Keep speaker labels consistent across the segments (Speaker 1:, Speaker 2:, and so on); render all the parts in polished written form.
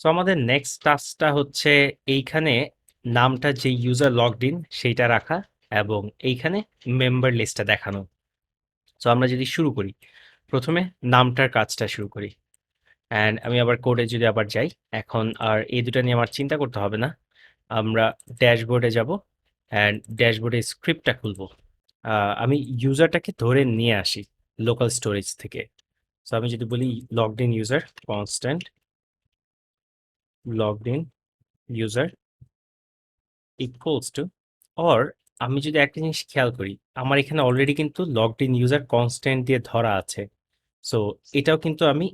Speaker 1: So আমাদের next টাস্কটা হচ্ছে এইখানে নামটা যে ইউজার লগড ইন সেইটা রাখা এবং এইখানে মেম্বার লিস্টটা দেখানো। সো আমরা যদি শুরু করি, প্রথমে নামটার কাজটা শুরু করি। অ্যান্ড আমি আবার কোডে যদি আবার যাই, এখন আর এই দুটো নিয়ে আমার চিন্তা করতে হবে না। আমরা ড্যাশবোর্ডে যাব অ্যান্ড ড্যাশবোর্ডে স্ক্রিপ্টটা খুলবো। আমি ইউজারটাকে ধরে নিয়ে আসি লোকাল স্টোরেজ থেকে। সো আমি যদি বলি logged in user constant logged in user equals to, or আমি যদি একটা জিনিস খেয়াল করি, আমার এখানে অলরেডি কিন্তু লগড ইন ইউজার কনস্ট্যান্ট দিয়ে ধরা আছে। সো এটাও কিন্তু আমি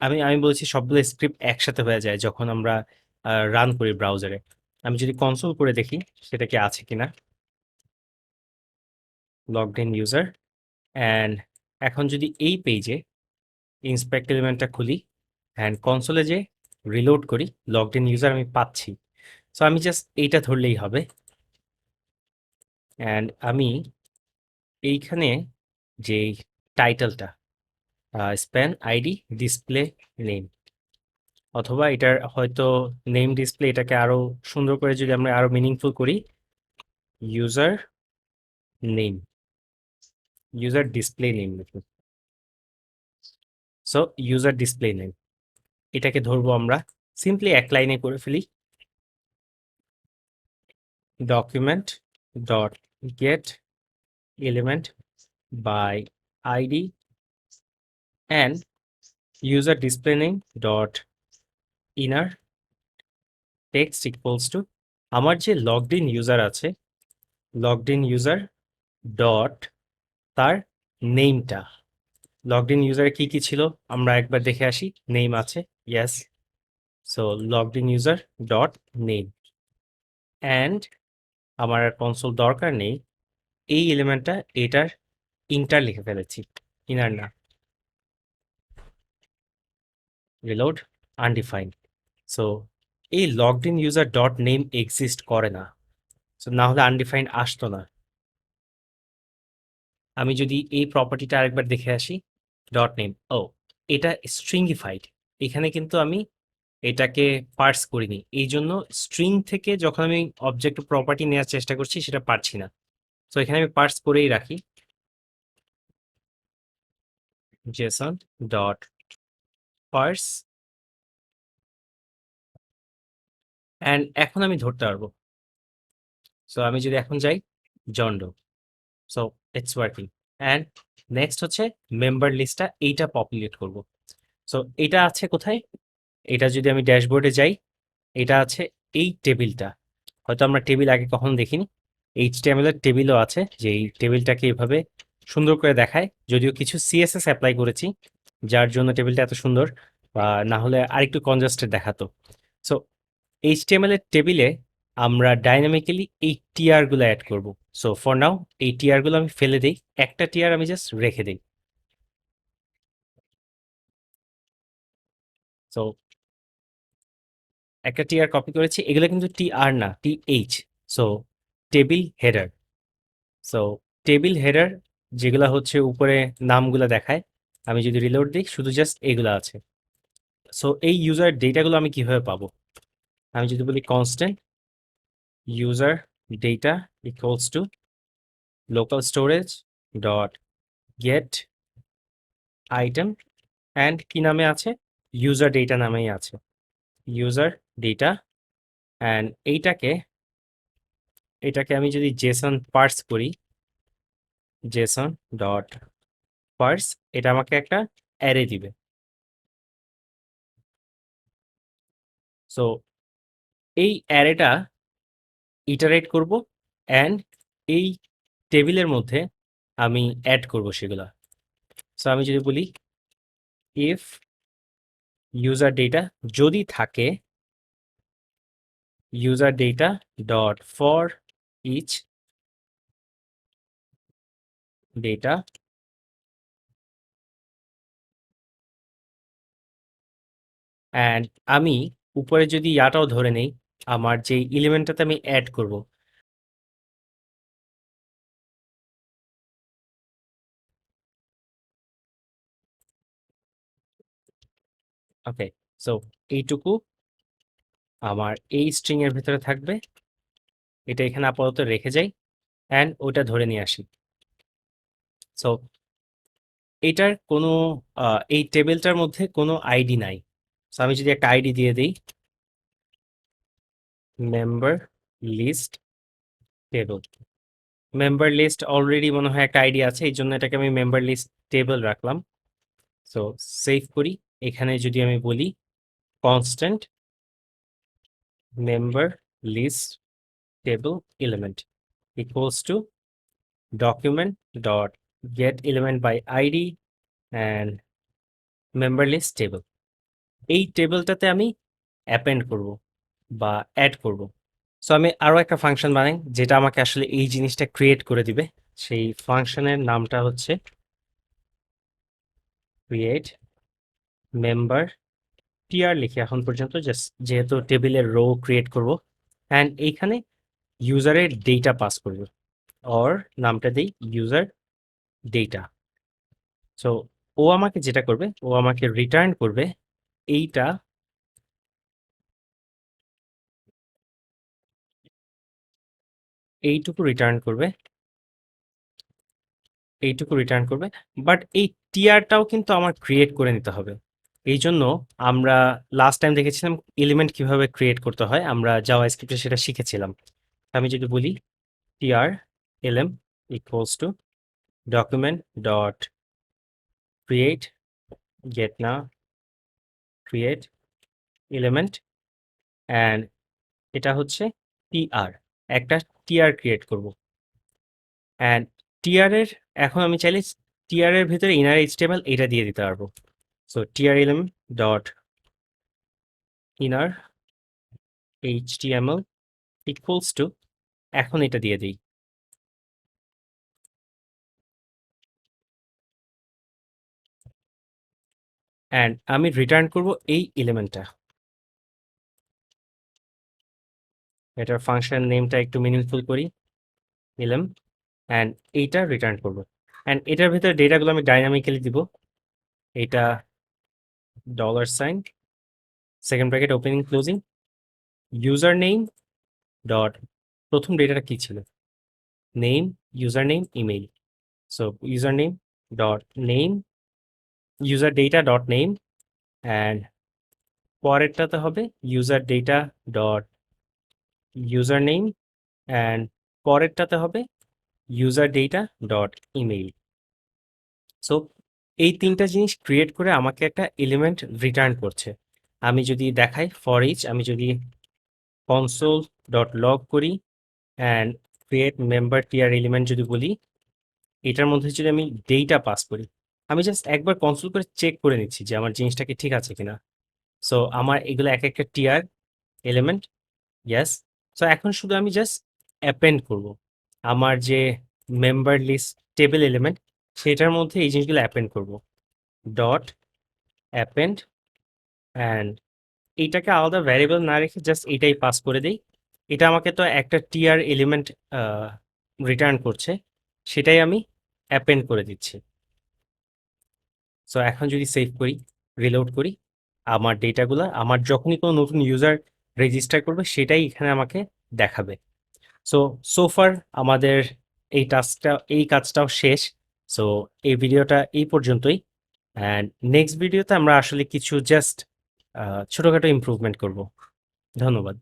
Speaker 1: আমি আমি বলছি সবগুলো স্ক্রিপ্ট একসাথে হয়ে যায় যখন আমরা রান করি ব্রাউজারে। আমি যদি কনসোল করে দেখি সেটা কি আছে কিনা, লগড ইন ইউজার। অ্যান্ড এখন যদি এই পেজে ইন্সপেক্ট এলিমেন্টটা খুলি অ্যান্ড কনসোলে যে রিলোড করি, লগড ইন ইউজার আমি পাচ্ছি। সো আমি জাস্ট এইটা ধরলেই হবে। অ্যান্ড আমি এইখানে যে টাইটেলটা স্প্যান আইডি ডিসপ্লে নেম, অথবা এটার হয়তো নেম ডিসপ্লে, এটাকে আরো সুন্দর করে যদি আমরা আরো মিনিংফুল করি, user name, user display name লিখুন। সো ইউজার ডিসপ্লে নেম এটাকে ধরবো আমরা, সিম্পলি এক লাইনে করে ফেলি, document dot get element by ID and user display name dot inner text equals to আমার যে লগড ইন ইউজার আছে, লগড ইন ইউজার ডট তার নেমটা। লগড ইন ইউজারে কি কি ছিল আমরা একবার দেখে আসি। নেম আছে, yes. So logged in user dot name. And আমার আর কনসোল দরকার নেই, এই এলিমেন্টটা এটার ইন্টার লিখে ফেলেছি, ইনার না। Reload undefined. সো এই logged in user dot name exist করে না। সো না হলে আনডিফাইন্ড আসতো না। আমি যদি এই প্রপার্টিটা আরেকবার দেখে আসি, ডট নেম, ও এটা স্ট্রিংগিফাইড। এখানে কিন্তু আমি এটাকে পার্স করিনি, এই জন্য স্ট্রিং থেকে যখন আমি অবজেক্ট প্রপার্টি নেওয়ার চেষ্টা করছি সেটা পারছি না। তো এখানে আমি পার্স করেই রাখি, জেসন ডট পার্স। অ্যান্ড এখন আমি ধরতে পারবো। সো আমি যদি এখন যাই জন্ডো, so it's working. And next হচ্ছে মেম্বার লিস্টটা, এইটা পপুলেট করব। সো এটা আছে কোথায়, এটা যদি আমি ড্যাশবোর্ডে যাই, এটা আছে এই টেবিলটা। হয়তো আমরা টেবিল আগে কখনো দেখিনি, এইচটিএমএল এর টেবিলও আছে, যে এই টেবিলটাকে এভাবে সুন্দর করে দেখায়। যদিও কিছু সিএসএস অ্যাপ্লাই করেছি যার জন্য টেবিলটা এত সুন্দর, বা না হলে আরেকটু কনজাস্টেড দেখাতো। সো এইচটিএমএল এর টেবিলে আমরা ডাইনামিক্যালি এই টিআর গুলো অ্যাড করব। সো ফর নাও এই টিআর গুলো আমি ফেলে দিই, একটা টিআর আমি জাস্ট রেখে দিই। সো একটা টিআর কপি করেছি, এগুলো কিন্তু টিআর না, TH. So table header. So table header যেগুলো হচ্ছে উপরে নামগুলো দেখায়, আমি যদি রিলোড দিই শুধু জাস্ট এগুলো আছে। সো এই ইউজার ডেটাগুলো আমি কিভাবে পাবো, আমি যদি বলি constant user data equals to local storage dot gate item, and কি নামে আছে, ইউজার ডেটা নামেই আছে, ইউজার ডেটা। অ্যান্ড এটাকে আমি যদি জেসন পার্স করি, জেসন ডট পার্স, এটা আমাকে একটা অ্যারে দিবে। সো এই অ্যারেটা ইটারেট করব অ্যান্ড এই টেবিলের মধ্যে আমি অ্যাড করব সেগুলা। সো আমি যদি বলি ইফ ইউজার ডেটা যদি থাকে, user data dot for each data, and আমি উপরে যদি ইয়াটাও ধরে নেই, আমার যে এলিমেন্টটাতে আমি অ্যাড করব, ওকে। সো এইটুকু আমার এই স্ট্রিং এর ভিতরে থাকবে, এটা এখানে আপাতত রেখে যাই অ্যান্ড ওটা ধরে নিয়ে আসি। সো এটার কোনো এই টেবিলটার মধ্যে কোনো আইডি নাই। সো আমি যদি একটা আইডি দিয়ে দিই, member list table. Member list already মনে হয় একটা আইডি আছে, এই জন্য এটাকে আমি মেম্বার লিস্ট টেবল রাখলাম। সো সেভ করি। এখানে যদি আমি বলি constant member list table element equals to document dot get element by id and member list table। এই টেবিলটাতে আমি অ্যাপেন্ড করব বা অ্যাড করব। সো আমি আরো একটা ফাংশন বানাই যেটা আমাকে আসলে এই জিনিসটা ক্রিয়েট করে দিবে। সেই ফাংশনের নামটা হচ্ছে ক্রিয়েট মেম্বার টিআর লিখি এখন পর্যন্ত, জাস্ট যেহেতু টেবিলের রো ক্রিয়েট করব অ্যান্ড এইখানে ইউজারের ডেটা পাস করব, অর নামটা দিই ইউজার ডেটা। সো ও আমাকে যেটা করবে, ও আমাকে রিটার্ন করবে এইটা, এইটুকু রিটার্ন করবে, এইটুকু রিটার্ন করবে। বাট এই টিআরটাও কিন্তু আমার ক্রিয়েট করে নিতে হবে। এই জন্য আমরা লাস্ট টাইম দেখেছিলাম এলিমেন্ট কিভাবে ক্রিয়েট করতে হয়, আমরা জাভা স্ক্রিপ্টে সেটা শিখেছিলাম। আমি যদি বলি TR LM equals to document dot create get না ক্রিয়েট এলিমেন্ট অ্যান্ড এটা হচ্ছে টিআর, একটা টিআর ক্রিয়েট করব অ্যান্ড টিআর এর এখন আমি চাইলে টিআর এর ভিতরে ইনার এইচটিএমএল এটা দিয়ে দিতে পারবো। So TR element dot inner HTML equals to, এখন এটা দিয়ে দিই অ্যান্ড আমি রিটার্ন করব এই এলিমেন্টটা। এটার ফাংশন নেমটা একটু মিনিংফুল করি, এলএম অ্যান্ড এইটা রিটার্ন করব অ্যান্ড এটার ভিতরে ডেটাগুলো আমি ডাইনামিক্যালি দিব। এটা dollar sign second bracket opening closing user name dot, প্রথম ডেটাটা কি ছিল, name, user name, email. So user name dot name, user data dot name and পরেরটাতে হবে user data dot user name and পরেরটাতে হবে user data dot email. So এই তিনটা জিনিস ক্রিয়েট করে আমাকে একটা এলিমেন্ট রিটার্ন করছে। আমি যদি দেখাই ফর ইচ, আমি যদি কনসোল ডট লগ করি and create member TR element যদি বলি, এটার মধ্যে যদি আমি ডেটা পাস করি, আমি জাস্ট একবার কনসোল করে চেক করে নিচ্ছি যে আমার জিনিসটা কি ঠিক আছে কিনা। সো আমার এগুলো এক একটা টিআর এলিমেন্ট, ইয়েস। সো এখন শুধু আমি জাস্ট অ্যাপেন্ড করব আমার যে মেম্বার লিস্ট টেবিল এলিমেন্ট, সেটার মধ্যে এই জিনিসগুলো অ্যাপেন্ড করব ডট অ্যাপেন্ড অ্যান্ড এইটাকে আলাদা ভ্যারিয়েবল না রেখে জাস্ট এটাই পাস করে দেই। এটা আমাকে তো একটা টিআর এলিমেন্ট রিটার্ন করছে, সেটাই আমি অ্যাপেন্ড করে দিচ্ছি। সো এখন যদি সেভ করি, রিলোড করি, আমার ডেটাগুলো আমার যখনই কোনো নতুন ইউজার রেজিস্টার করবে সেটাই এখানে আমাকে দেখাবে। সো সোফার আমাদের এই কাজটাও শেষ। সো এই ভিডিওটা এই পর্যন্তই অ্যান্ড নেক্সট ভিডিওতে আমরা আসলে কিছু জাস্ট ছোটখাটো ইমপ্রুভমেন্ট করব। ধন্যবাদ।